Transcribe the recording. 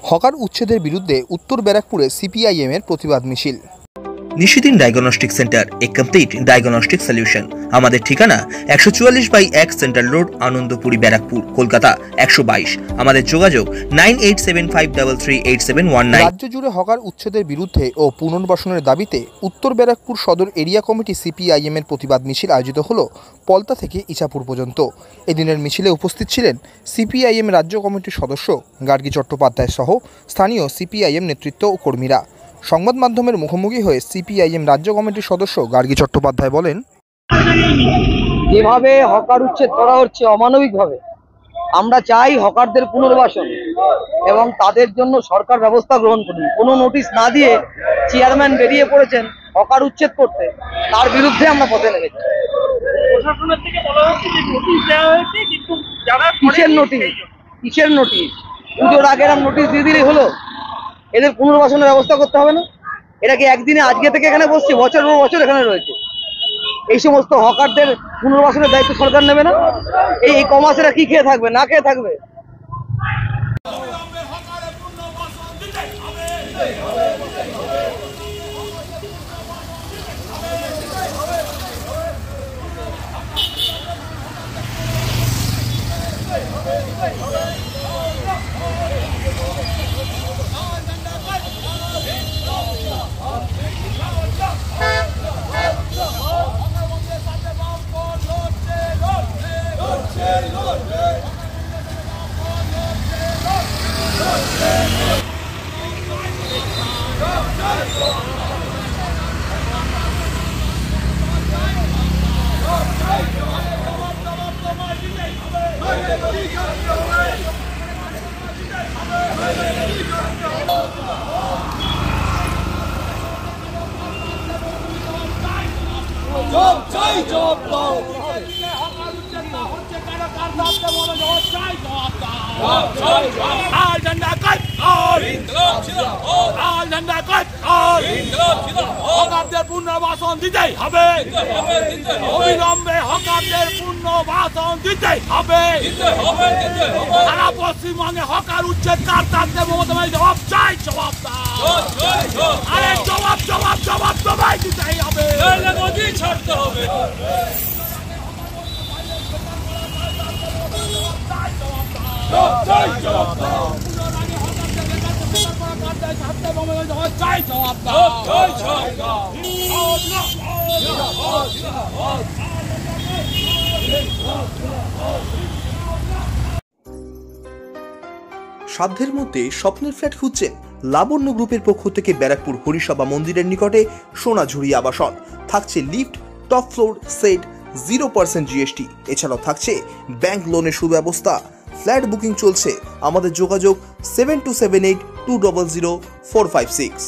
Hawker উচ্ছেদের বিরুদ্ধে উত্তর ব্যারাকপুরে সিপিআইএম এর প্রতিবাদ মিছিল। নিশিদিন ডায়াগনস্টিক সেন্টার, এ কমপ্লিট ডায়াগনস্টিক সলিউশন। আমাদের ঠিকানা 144/1 সেন্ট্রাল রোড, আনন্দপুরি, ব্যারাকপুর, কলকাতা 122। আমাদের যোগাযোগ 9875338719। রাজ্য জুড়ে হকার উচ্ছেদের বিরুদ্ধে ও পুনর্বাসনের দাবিতে উত্তর ব্যারাকপুর সদর এরিয়া কমিটি সিপিআইএম এর প্রতিবাদ মিছিল আয়োজিত হলো পলতা থেকে ইছাপুর পর্যন্ত। এদিনের মিছিলে উপস্থিত ছিলেন সিপিআইএম রাজ্য কমিটির সদস্য গার্গী চট্টোপাধ্যায় সহ স্থানীয় সিপিআইএম নেতৃত্ব ও কর্মীরা। সংবাদ মাধ্যমের মুখোমুখি হয়ে সিপিআইএম রাজ্য কমিটির সদস্য গার্গী চট্টোপাধ্যায় বলেন, যেভাবে হকার উচ্ছেদ করা হচ্ছে অমানবিকভাবে, আমরা চাই হকারদের পুনর্বাসন এবং তাদের জন্য সরকার ব্যবস্থা গ্রহণ করুন। কোনো নোটিশ না দিয়ে চেয়ারম্যান বেরিয়ে পড়েছেন হকার উচ্ছেদ করতে, তার বিরুদ্ধে আমরা পথে নেমেছি। কিসের নোটিশ? পুজোর আগে এরকম নোটিশ দিয়ে দিলেই হলো? এদের পুনর্বাসনের ব্যবস্থা করতে হবে না? এরা কি একদিনে আজকে থেকে এখানে বসছে? বছর পর বছর এখানে রয়েছে। এই সমস্ত হকারদের পুনর্বাসনের দায়িত্ব সরকার নেবে না? এই কমাসেরা কি খেয়ে থাকবে, না খেয়ে থাকবে? হকারদের পুনর্বাসন দিতেই হবে, অবিলম্বে হকারদের পুনর্বাসন দিতেই হবে। সারা পশ্চিমবঙ্গে হকার উচ্ছেদ কার্তাদের মমতা জবাব চাই, জবাব দাও। আরে জবাব জবাব জবাব জবাই দিতেই হবে, ছাড়তে হবে। সাধ্যের মধ্যে স্বপ্নের ফ্ল্যাট খুঁজছেন? লাবণ্য গ্রুপের পক্ষ থেকে ব্যারাকপুর হরিসভা মন্দিরের নিকটে সোনাঝুরি আবাসন। থাকছে lift, top floor set, 0% GST। এছাড়াও থাকছে ব্যাংক লোনের সুব্যবস্থা। ফ্ল্যাট বুকিং চলছে। আমাদের যোগাযোগ 7278200456।